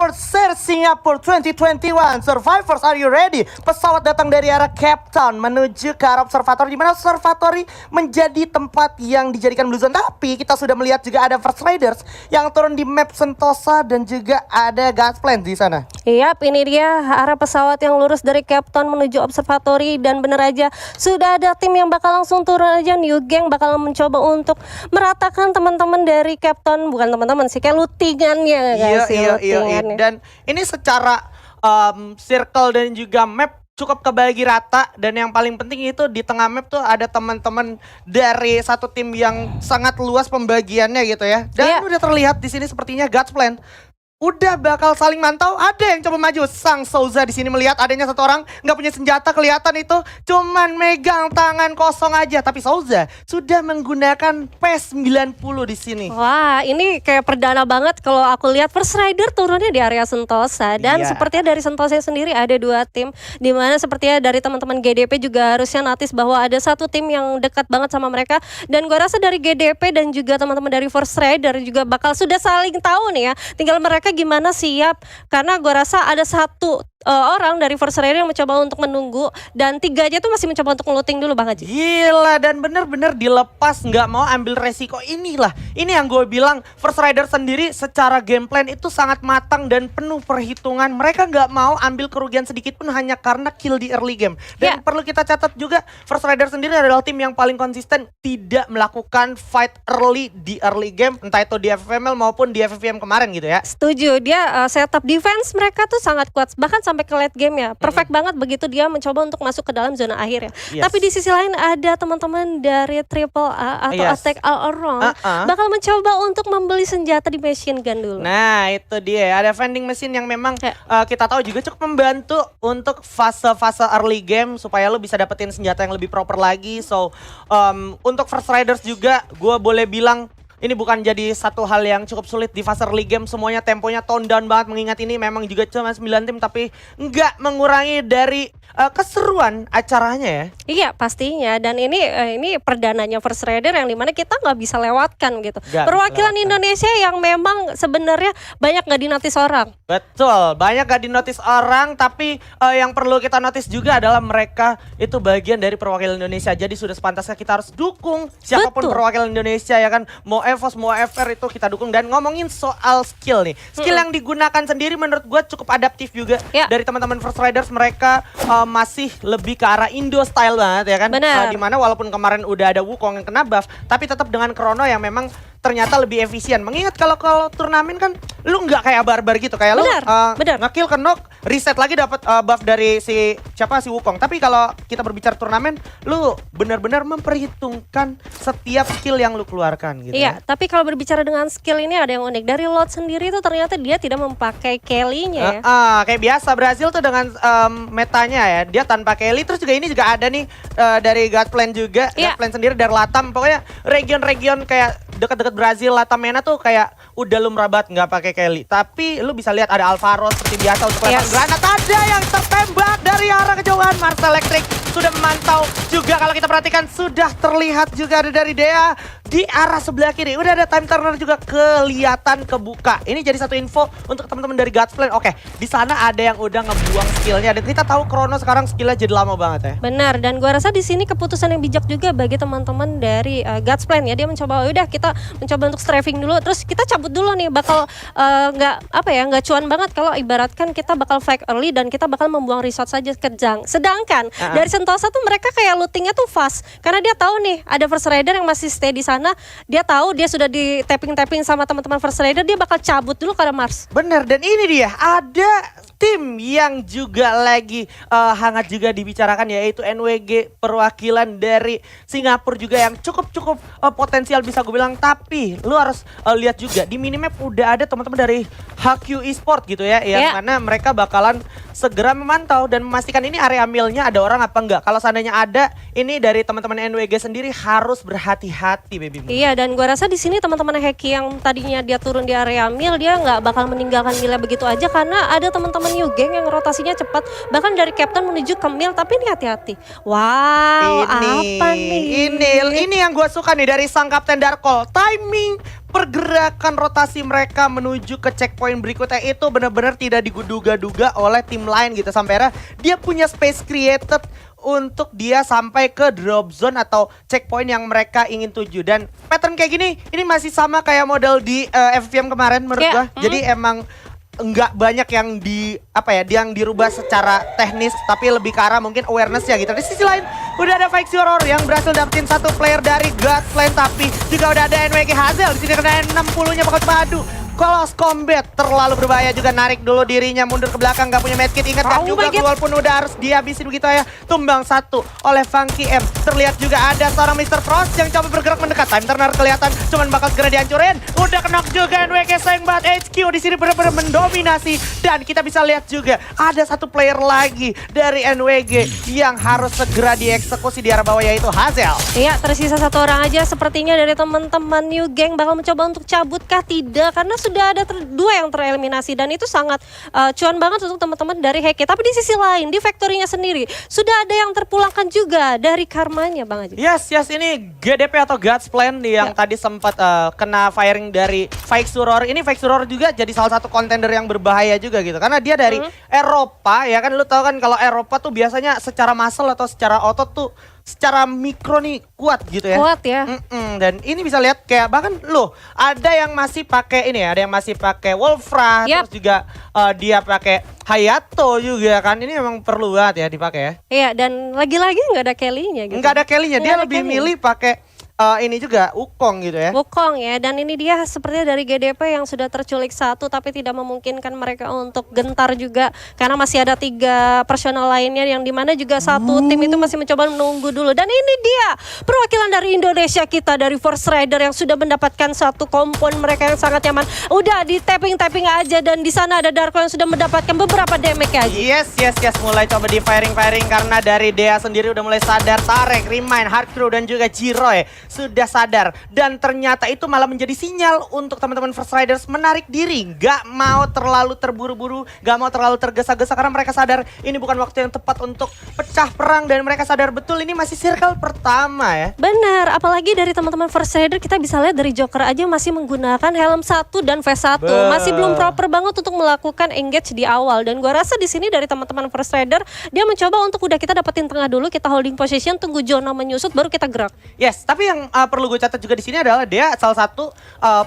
Corsair Singapore 2021 Survivors, are you ready? Pesawat datang dari arah Cape Town menuju ke arah observatory, di mana observatory menjadi tempat yang dijadikan blue zone. Tapi kita sudah melihat juga ada First Riders yang turun di map Sentosa dan juga ada Godsplan di sana. Yap, ini dia arah pesawat yang lurus dari Cape Town menuju observatory, dan bener aja sudah ada tim yang bakal langsung turun aja. New Gang bakal mencoba untuk meratakan teman-teman dari Cape Town, bukan teman-teman sih, kayak lootingannya guys. Iya. Dan ini secara circle dan juga map cukup kebagi rata, dan yang paling penting itu di tengah map tuh ada teman-teman dari satu tim yang sangat luas pembagiannya gitu ya. Dan udah terlihat di sini sepertinya Godsplan udah bakal saling mantau. Ada yang coba maju. Sang Souza di sini melihat adanya satu orang nggak punya senjata, kelihatan itu cuman megang tangan kosong aja. Tapi Souza sudah menggunakan P90 di sini. Wah, ini kayak perdana banget kalau aku lihat First Rider turunnya di area Sentosa. Dan sepertinya dari Sentosa sendiri ada dua tim, dimana sepertinya dari teman-teman GDP juga harusnya notice bahwa ada satu tim yang dekat banget sama mereka. Dan gua rasa dari GDP dan juga teman-teman dari First Rider juga bakal sudah saling tahu nih ya. Tinggal mereka gimana siap, karena gue rasa ada satu orang dari First Rider yang mencoba untuk menunggu, dan tiga aja tuh masih mencoba untuk ngelooting dulu Bang Haji. Gila, dan bener-bener dilepas, nggak mau ambil resiko. Inilah, ini yang gue bilang, First Rider sendiri secara game plan itu sangat matang dan penuh perhitungan. Mereka nggak mau ambil kerugian sedikit pun hanya karena kill di early game. Dan perlu kita catat juga, First Rider sendiri adalah tim yang paling konsisten tidak melakukan fight early di early game, entah itu di FFML maupun di FFVM kemarin gitu ya. Setuju, dia setup defense mereka tuh sangat kuat, bahkan sampai ke late game ya. Perfect banget begitu dia mencoba untuk masuk ke dalam zona akhir ya. Tapi di sisi lain ada teman-teman dari Triple A atau Attack All Around bakal mencoba untuk membeli senjata di machine gun dulu. Nah itu dia, ada vending machine yang memang kita tahu juga cukup membantu untuk fase-fase early game supaya lo bisa dapetin senjata yang lebih proper lagi. So untuk First Riders juga gue boleh bilang ini bukan jadi satu hal yang cukup sulit di fase early game. Semuanya temponya tone down banget, mengingat ini memang juga cuma 9 tim, tapi nggak mengurangi dari keseruan acaranya ya. Iya pastinya, dan ini perdananya First Rider yang dimana kita nggak bisa lewatkan gitu. Perwakilan Indonesia yang memang sebenarnya banyak nggak dinotis orang. Betul, banyak nggak dinotis orang, tapi yang perlu kita notice juga adalah mereka itu bagian dari perwakilan Indonesia. Jadi sudah sepantasnya kita harus dukung siapapun perwakilan Indonesia ya kan. Mau EVOS, mau FR itu kita dukung. Dan ngomongin soal skill nih, skill yang digunakan sendiri menurut gue cukup adaptif juga dari teman-teman First Riders. Mereka masih lebih ke arah Indo style banget ya kan. Dimana walaupun kemarin udah ada Wukong yang kena buff, tapi tetap dengan Chrono yang memang ternyata lebih efisien. Mengingat kalau turnamen kan lu nggak kayak barbar gitu, kayak lu nge-kill ke knock, reset lagi dapat buff dari si Wukong. Tapi kalau kita berbicara turnamen, lu benar-benar memperhitungkan setiap skill yang lu keluarkan gitu. Iya, tapi kalau berbicara dengan skill ini ada yang unik. Dari Lot sendiri tuh ternyata dia tidak memakai Kelly-nya ya. Kayak biasa Brazil tuh dengan metanya ya, dia tanpa Kelly. Terus juga ini juga ada nih dari Godsplan juga. Godsplan sendiri dari Latam, pokoknya region-region kayak dekat-dekat Brazil, Latam MENA tuh kayak udah lumrah banget nggak pakai Kelly. Tapi lu bisa lihat ada Alvaro seperti biasa untuk lempar granat. Ada yang tertembak dari arah kejauhan. Mars Electric sudah memantau juga, kalau kita perhatikan sudah terlihat juga ada dari Dea di arah sebelah kiri. Udah ada time turner juga kelihatan kebuka. Ini jadi satu info untuk teman-teman dari Godsplan. Oke, di sana ada yang udah ngebuang skillnya, dan kita tahu Chrono sekarang skillnya jadi lama banget ya. Benar, dan gua rasa di sini keputusan yang bijak juga bagi teman-teman dari Godsplan ya. Dia mencoba, udah kita mencoba untuk strafing dulu, terus kita cabut dulu nih. Bakal nggak cuan banget kalau ibaratkan kita bakal fake early dan kita bakal membuang resource saja kejang. Sedangkan dari Sentosa tuh mereka kayak lootingnya tuh fast, karena dia tahu nih ada First Rider yang masih stay di sana. Dia tahu dia sudah di tapping sama teman-teman First Rider, dia bakal cabut dulu ke arah Mars. Bener, dan ini dia ada tim yang juga lagi hangat juga dibicarakan, yaitu NWG, perwakilan dari Singapura juga yang cukup potensial bisa gue bilang. Tapi lu harus lihat juga di minimap udah ada teman-teman dari HQ Esport gitu ya, yang mana mereka bakalan segera memantau dan memastikan ini area millnya ada orang apa enggak. Kalau seandainya ada, ini dari teman-teman NWG sendiri harus berhati-hati, baby. Iya, dan gua rasa di sini teman-teman Heki yang tadinya dia turun di area mill, dia nggak bakal meninggalkan millnya begitu aja, karena ada teman-teman teman-teman New Gang yang rotasinya cepat. Bahkan dari Captain menuju ke Mil, tapi ini hati-hati. Wow, apa nih? Ini yang gue suka nih dari sang Kapten Darkol. Timing pergerakan rotasi mereka menuju ke checkpoint berikutnya itu benar-benar tidak diduga-duga oleh tim lain gitu. Sampai akhirnya dia punya space created untuk dia sampai ke drop zone atau checkpoint yang mereka ingin tuju. Dan pattern kayak gini, ini masih sama kayak model di FVM kemarin menurut gua. Jadi emang enggak banyak yang dirubah secara teknis, tapi lebih ke arah mungkin awareness ya gitu. Di sisi lain udah ada Fake Horror yang berhasil dapetin satu player dari Godplane, tapi juga udah ada NWG Hazel di sini kena 60-nya bakal padu. Close Combat terlalu berbahaya juga, narik dulu dirinya mundur ke belakang, gak punya medkit. Ingatkan juga walaupun udah harus dihabisin begitu ya. Tumbang satu oleh Funky M. Terlihat juga ada seorang Mr. Frost yang coba bergerak mendekat. Time Turner kelihatan cuman bakal segera dihancurin. Udah knock juga NWG, sayang banget HQ di sini benar-benar mendominasi. Dan kita bisa lihat juga ada satu player lagi dari NWG yang harus segera dieksekusi di arah bawah, yaitu Hazel. Iya, tersisa satu orang aja sepertinya dari teman-teman New Gang. Bakal mencoba untuk cabut kah? Tidak, karena sudah ada dua yang tereliminasi dan itu sangat cuan banget untuk teman-teman dari Heki. Tapi di sisi lain, di factory-nya sendiri sudah ada yang terpulangkan juga dari karmanya, Bang Aji. Yes, ini GDP atau Godplane yang tadi sempat kena firing dari Fake Horror. Ini Fake Horror juga jadi salah satu kontender yang berbahaya juga gitu. Karena dia dari Eropa, ya kan, lu tahu kan kalau Eropa tuh biasanya secara muscle atau secara otot tuh secara mikro nih kuat gitu ya. Kuat ya. Dan ini bisa lihat kayak bahkan loh ada yang masih pakai ini ya, ada yang masih pakai Wolfra, terus juga dia pakai Hayato juga kan. Ini memang perlu banget ya dipakai ya. Iya, dan lagi-lagi nggak ada Kelly-nya gitu. Nggak ada Kelly-nya, dia lebih milih pakai ini juga Wukong gitu ya. Wukong ya, dan ini dia sepertinya dari GDP yang sudah terculik satu tapi tidak memungkinkan mereka untuk gentar juga karena masih ada 3 personal lainnya yang dimana juga satu tim itu masih mencoba menunggu dulu. Dan ini dia perwakilan dari Indonesia kita dari Force Rider yang sudah mendapatkan satu kompon mereka yang sangat nyaman. Udah di tapping aja dan di sana ada Darko yang sudah mendapatkan beberapa damage aja. Yes, mulai coba di firing karena dari Dea sendiri udah mulai sadar. Tarek, Remind, Hardcrew dan juga Jiroy sudah sadar, dan ternyata itu malah menjadi sinyal untuk teman-teman First Riders menarik diri, gak mau terlalu terburu-buru, gak mau terlalu tergesa-gesa karena mereka sadar ini bukan waktu yang tepat untuk pecah perang dan mereka sadar betul ini masih circle pertama ya. Benar, apalagi dari teman-teman First Rider kita bisa lihat dari Joker aja masih menggunakan helm 1 dan V1, masih belum proper banget untuk melakukan engage di awal. Dan gua rasa di sini dari teman-teman First Rider dia mencoba untuk udah kita dapetin tengah dulu, kita holding position, tunggu zona menyusut baru kita gerak. Yes, tapi yang perlu gue catat juga di sini adalah dia salah satu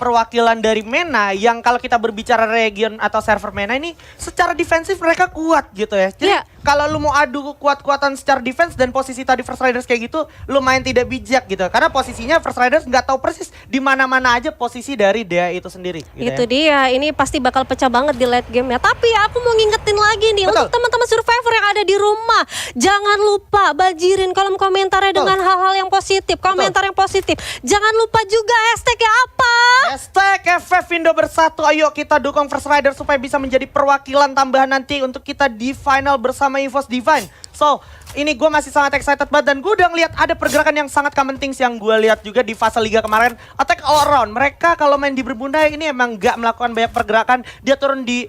perwakilan dari MENA yang kalau kita berbicara region atau server MENA ini secara defensif mereka kuat gitu ya. Jadi kalau lu mau adu kuat-kuatan secara defense dan posisi tadi First Riders kayak gitu, lu main tidak bijak gitu. Karena posisinya First Riders nggak tahu persis di mana-mana aja posisi dari Dea itu sendiri. Gitu itu dia, ini pasti bakal pecah banget di late game ya. Tapi aku mau ngingetin lagi nih untuk teman-teman survivor yang ada di rumah, jangan lupa bajirin kolom komentarnya dengan hal-hal yang positif, komentar yang positif. Jangan lupa juga hashtagnya apa? Hashtag FF Indo Bersatu. Ayo kita dukung First Rider supaya bisa menjadi perwakilan tambahan nanti untuk kita di final bersama EVOS Divine. So, ini gue masih sangat excited banget dan gue udah ngeliat ada pergerakan yang sangat common things yang gue lihat juga di fase liga kemarin. Attack all around. Mereka kalau main di Berbunda ini emang gak melakukan banyak pergerakan. Dia turun di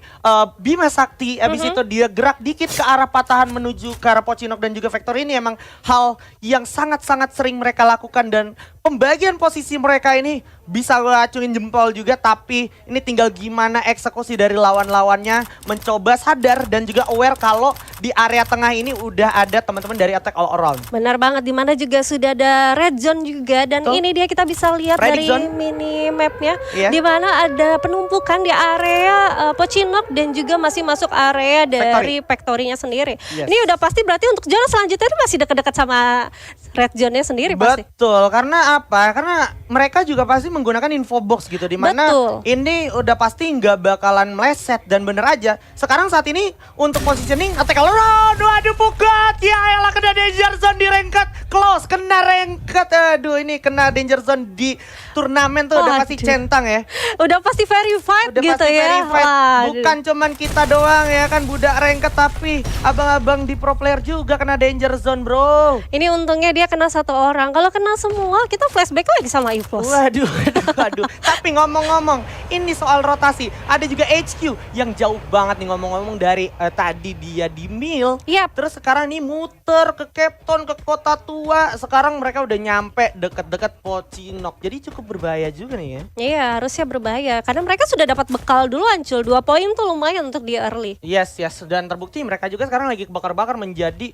Bima Sakti, abis itu dia gerak dikit ke arah patahan menuju ke arah Pocinok dan juga Factory. Ini emang hal yang sangat-sangat sering mereka lakukan dan pembagian posisi mereka ini bisa gue acungin jempol juga, tapi ini tinggal gimana eksekusi dari lawan-lawannya mencoba sadar dan juga aware kalau di area tengah ini udah ada teman-teman dari Attack All Around. Benar banget, dimana juga sudah ada red zone juga dan ini dia kita bisa lihat dari mini mapnya, dimana ada penumpukan di area Pocinok dan juga masih masuk area dari factory-nya sendiri. Ini udah pasti berarti untuk zona selanjutnya itu masih dekat-dekat sama red zone-nya sendiri pasti. Betul, karena apa? Karena mereka juga pasti menggunakan info box gitu, dimana ini udah pasti nggak bakalan meleset dan bener aja. Sekarang saat ini untuk positioning Attack All Around, waduh pukat, ya elah kena danger zone di ranked, close, kena ranked, aduh ini kena danger zone di turnamen tuh udah pasti centang ya. Udah pasti verified udah gitu pasti ya. Verified. Bukan cuman kita doang ya kan budak ranked, tapi abang-abang di pro player juga kena danger zone bro. Ini untungnya dia kena satu orang, kalau kena semua kita flashback lagi sama EVOS. Waduh. Waduh, tapi ngomong-ngomong, ini soal rotasi, ada juga HQ yang jauh banget nih ngomong-ngomong dari tadi dia di Mil. Yap. Terus sekarang nih muter ke Cape Town, ke Kota Tua. Sekarang mereka udah nyampe deket-deket Pocinok. Jadi cukup berbahaya juga nih ya. Iya, harusnya berbahaya karena mereka sudah dapat bekal duluan, Cul. 2 poin tuh lumayan untuk di early. Yes, dan terbukti mereka juga sekarang lagi bakar-bakar menjadi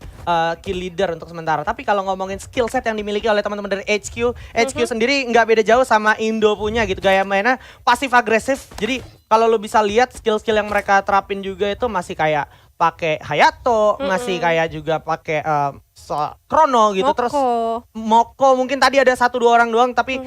kill leader untuk sementara. Tapi kalau ngomongin skill set yang dimiliki oleh teman-teman dari HQ sendiri nggak beda jauh sama Indo punya gitu. Gaya mainnya pasif agresif. Jadi kalau lu bisa lihat skill-skill yang mereka terapin juga itu masih kayak pakai Hayato, masih kayak juga pakai Chrono gitu. Moko. Terus Moko mungkin tadi ada 1-2 orang doang, tapi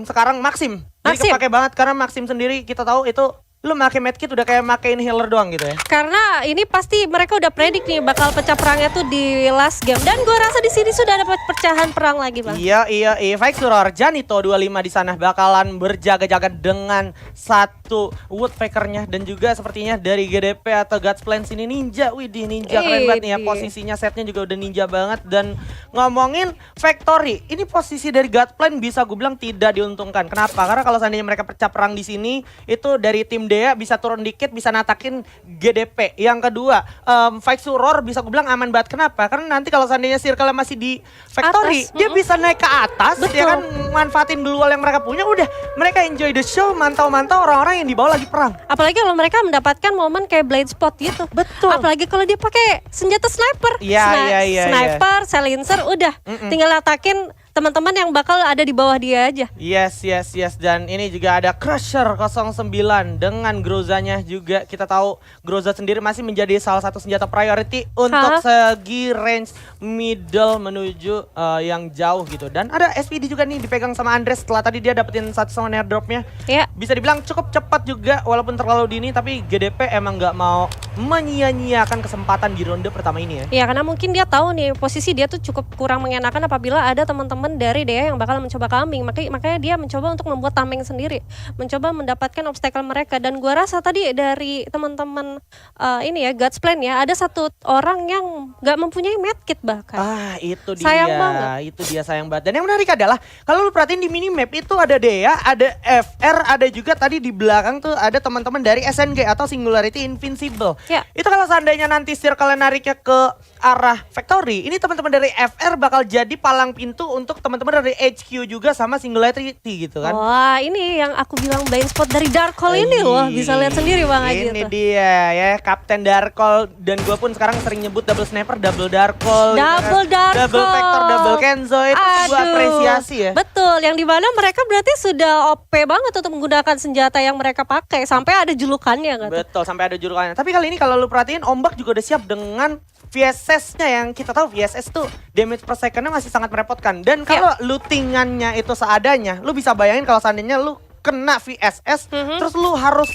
sekarang Maxim. Jadi kepake banget karena Maxim sendiri kita tahu itu lu make medkit udah kayak makein healer doang gitu ya. Karena ini pasti mereka udah predik nih bakal pecah perangnya tuh di last game. Dan gue rasa di sini sudah dapat pecahan perang lagi, Bang. Iya. Vexuror, Janito 25 di sana bakalan berjaga-jaga dengan satu woodpeckernya dan juga sepertinya dari GDP atau God's Plan sini ninja. Widih, ninja keren banget nih ya, posisinya setnya juga udah ninja banget. Dan ngomongin Factory, ini posisi dari God's Plan bisa gue bilang tidak diuntungkan. Kenapa? Karena kalau seandainya mereka pecah perang di sini itu dari tim Dea bisa turun dikit, bisa natakin GDP. Yang kedua, Vexuror bisa gue bilang aman banget. Kenapa? Karena nanti kalau seandainya circle masih di Factory, dia bisa naik ke atas. Betul. Dia kan manfaatin dual yang mereka punya. Udah, mereka enjoy the show, mantau-mantau orang-orang yang di bawah lagi perang. Apalagi kalau mereka mendapatkan momen kayak Blade Spot gitu. Betul. Apalagi kalau dia pakai senjata sniper. Iya. Sniper, silencer, udah. Tinggal atakin teman-teman yang bakal ada di bawah dia aja. Yes. Dan ini juga ada Crusher 09 dengan Grozanya juga. Kita tahu Groza sendiri masih menjadi salah satu senjata priority untuk segi range middle menuju yang jauh gitu. Dan ada SPD juga nih dipegang sama Andres setelah tadi dia dapetin satu sama airdropnya. Iya. Bisa dibilang cukup cepat juga walaupun terlalu dini, tapi GDP emang nggak mau menyia-nyiakan kesempatan di ronde pertama ini ya. Iya, karena mungkin dia tahu nih posisi dia tuh cukup kurang mengenakan apabila ada teman-teman dari Dea yang bakal mencoba coming. Makanya dia mencoba untuk membuat tameng sendiri, mencoba mendapatkan obstacle mereka. Dan gua rasa tadi dari teman-teman ini ya God's Plan ya, ada satu orang yang nggak mempunyai medkit bahkan. Itu dia. Sayang banget. Itu dia, sayang banget. Dan yang menarik adalah kalau lu perhatiin di minimap itu ada Dea, ada FR, ada juga tadi di belakang tuh ada teman-teman dari SNG atau Singularity Invincible. Ya. Itu kalau seandainya nanti circle nariknya ke arah Factory, ini teman-teman dari FR bakal jadi palang pintu untuk teman-teman dari HQ juga sama Singularity gitu kan. Wah, ini yang aku bilang blind spot dari Dark Hole ini loh, bisa lihat sendiri Bang Aji. Ini dia ya, Kapten Dark Hole. Dan gue pun sekarang sering nyebut double sniper, double Dark Hole, Double Dark Hole, double Vector, double Kenzo. Itu sebuah apresiasi ya. Betul, yang dimana mereka berarti sudah OP banget untuk menggunakan senjata yang mereka pakai. Sampai ada julukannya kan. Betul, sampai ada julukannya. Tapi kali ini kalau lu perhatiin, Ombak juga udah siap dengan VSS-nya yang kita tahu VSS tuh damage per second-nya masih sangat merepotkan. Dan kalau lootingannya itu seadanya, lu bisa bayangin kalau seandainya lu kena VSS, terus lu harus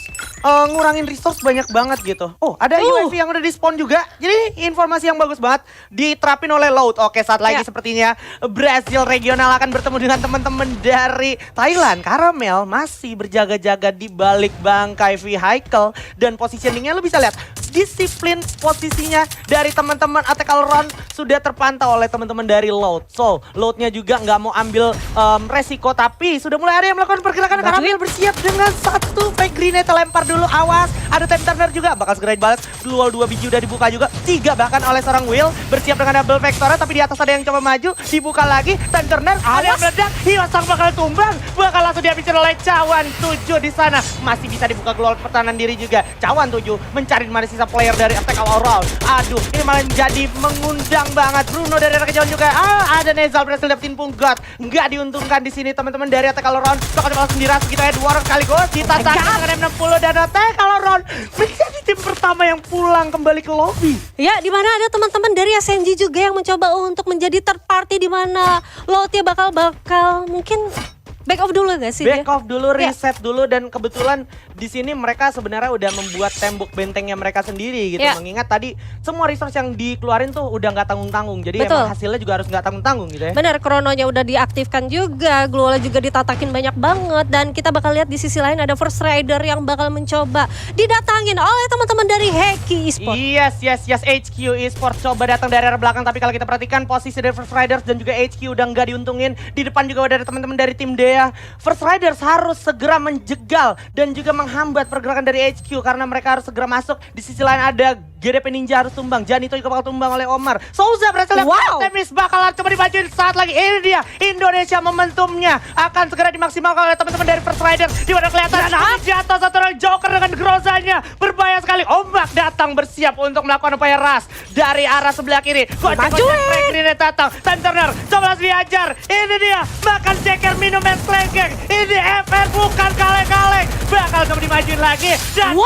ngurangin resource banyak banget gitu. Oh, ada UAV yang udah di spawn juga. Jadi informasi yang bagus banget diterapin oleh Loud. Oke, saat lagi sepertinya Brazil regional akan bertemu dengan teman-teman dari Thailand. Caramel masih berjaga-jaga di balik bangkai vehicle dan positioningnya lu bisa lihat. Disiplin posisinya dari teman-teman Attack Run sudah terpantau oleh teman-teman dari Loud. So, Loud-nya juga nggak mau ambil resiko, tapi sudah mulai ada yang melakukan pergerakan. Caramel bersiap dengan satu fake grenade, lempar dulu, awas. Ada time turner juga, bakal segera dibalas. Dual 2 biji udah dibuka juga, 3 bahkan oleh seorang Will. Bersiap dengan double vector, tapi di atas ada yang coba maju, dibuka lagi. Time turner, ada yang meledak, Hyosang bakal tumbang. Bakal langsung dihabisin oleh Cawan 7 di sana. Masih bisa dibuka global pertahanan diri juga. Cawan 7 mencari mana sisa player dari Attack All Around. Aduh, ini malah jadi mengundang banget. Bruno dari arah kejauhan juga. Ada Nezal berhasil dapetin punggat. Nggak diuntungkan di sini teman-teman dari Attack All Around. Bakal balas dirasa gitu ya, 2 orang sekaligus. Ditatakan dengan M60 dan Attack All Around menjadi tim pertama yang pulang kembali ke lobby. Ya, di mana ada teman-teman dari SNG juga yang mencoba untuk menjadi third party, di mana Lotte bakal mungkin back off dulu gak sih Back dia? off dulu, reset dulu, dan kebetulan di sini mereka sebenarnya udah membuat tembok bentengnya mereka sendiri gitu. Mengingat tadi semua resource yang dikeluarin tuh udah nggak tanggung-tanggung. Jadi emang hasilnya juga harus nggak tanggung-tanggung gitu ya. Bener, krononya udah diaktifkan juga, Glula juga ditatakin banyak banget, dan kita bakal lihat di sisi lain ada First Rider yang bakal mencoba didatangin oleh teman-teman dari Heki Esports. Yes, HQ Esports coba datang dari arah belakang, tapi kalau kita perhatikan posisi dari First Riders dan juga HQ udah nggak diuntungin. Di depan juga udah ada teman-teman dari tim D Dea, First Riders harus segera menjegal dan juga menghambat pergerakan dari HQ karena mereka harus segera masuk. Di sisi lain ada GDP Ninja harus tumbang, Janito juga bakal tumbang oleh Omar. Souza berhasil Temis bakalan coba dimajuin saat lagi. Ini dia Indonesia, momentumnya akan segera dimaksimalkan oleh teman-teman dari First Riders. Di mana kelihatan jatuh satu orang Joker dengan Grozanya. Berbahaya sekali. Ombak datang bersiap untuk melakukan upaya ras dari arah sebelah kiri. Gocek-gocek Franklin datang. Time Turner coba langsung diajar. Ini dia makan ceker minum es kelengkeng. Ini FR bukan kaleng-kaleng. Bakal coba dimajuin lagi. Dan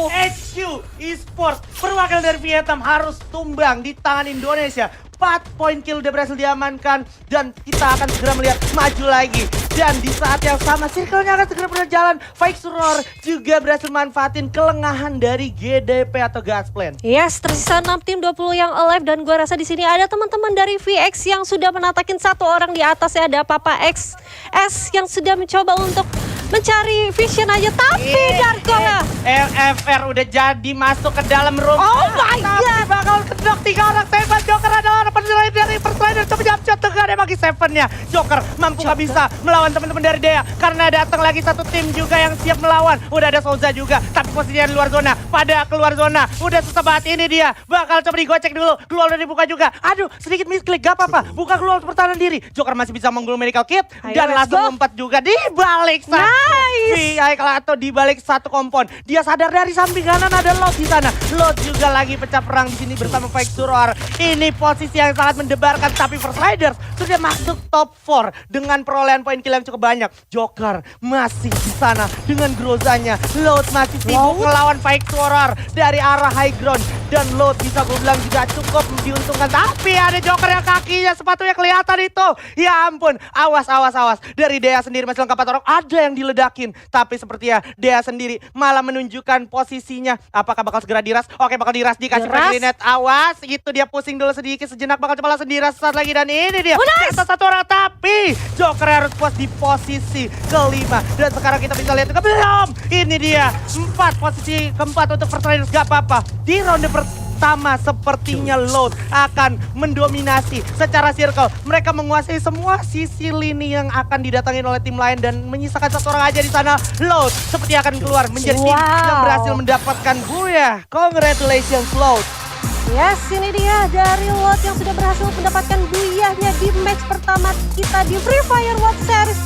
HQ Esports perwakilan dari Vietnam harus tumbang di tangan Indonesia. 4 poin kill udah berhasil diamankan dan kita akan segera melihat maju lagi. Dan di saat yang sama circle-nya akan segera berjalan. Fake Suror juga berhasil manfaatin kelengahan dari GDP atau God's Plan. Yes, tersisa 6 tim 20 yang alive dan gua rasa di sini ada teman-teman dari VX yang sudah menatakin satu orang di atasnya. Ada Papa XS yang sudah mencoba untuk mencari vision aja, tapi Darko ya. LFR udah jadi masuk ke dalam room. Oh my god, bakal kedok 3 orang. Seven Joker adalah orang penilaian dari First Rider. Coba jump dengan dia bagi Seven-nya. Joker mampu gak bisa melawan teman-teman dari Dea karena datang lagi satu tim juga yang siap melawan. Udah ada Souza juga, tapi posisinya di luar zona. Pada keluar zona, udah susah banget. Ini dia bakal coba digocek dulu. Keluar udah dibuka juga. Aduh, sedikit misklik, gak apa-apa. Buka keluar untuk pertahanan diri. Joker masih bisa menggulung medical kit dan langsung lompat juga di balik sana. VI atau di balik satu kompon. Dia sadar dari samping kanan ada Lot di sana. Lot juga lagi pecah perang di sini bersama Fake Suror. Ini posisi yang sangat mendebarkan, tapi First Riders sudah masuk top 4 dengan perolehan poin kill yang cukup banyak. Joker masih di sana dengan Grozanya. Lot masih sibuk melawan Fake Suror dari arah high ground. Dan Lot bisa gue bilang juga cukup diuntungkan. Tapi ada Joker yang kakinya sepatunya kelihatan itu. Ya ampun, awas. Dari Dea sendiri masih lengkap 4 orang. Ada yang diledakin. Tapi sepertinya Dea sendiri malah menunjukkan posisinya. Apakah bakal segera diras? Oke, bakal diras, dikasih Franklin. Awas, itu dia pusing dulu sedikit sejenak. Bakal coba langsung diras saat lagi. Dan ini dia satu orang. Tapi Joker harus puas di posisi kelima. Dan sekarang kita bisa lihat juga belum. Ini dia 4 posisi keempat untuk First Riders. Gak apa-apa. Di ronde pertama sepertinya Load akan mendominasi secara circle. Mereka menguasai semua sisi lini yang akan didatangin oleh tim lain dan menyisakan satu orang aja di sana. Load seperti akan keluar menjadi tim yang berhasil mendapatkan booyah. Congratulations Load. Yes, ini dia dari Lot yang sudah berhasil mendapatkan buyahnya di match pertama kita di Free Fire World Series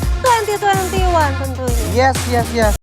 2021 tentunya. Yes.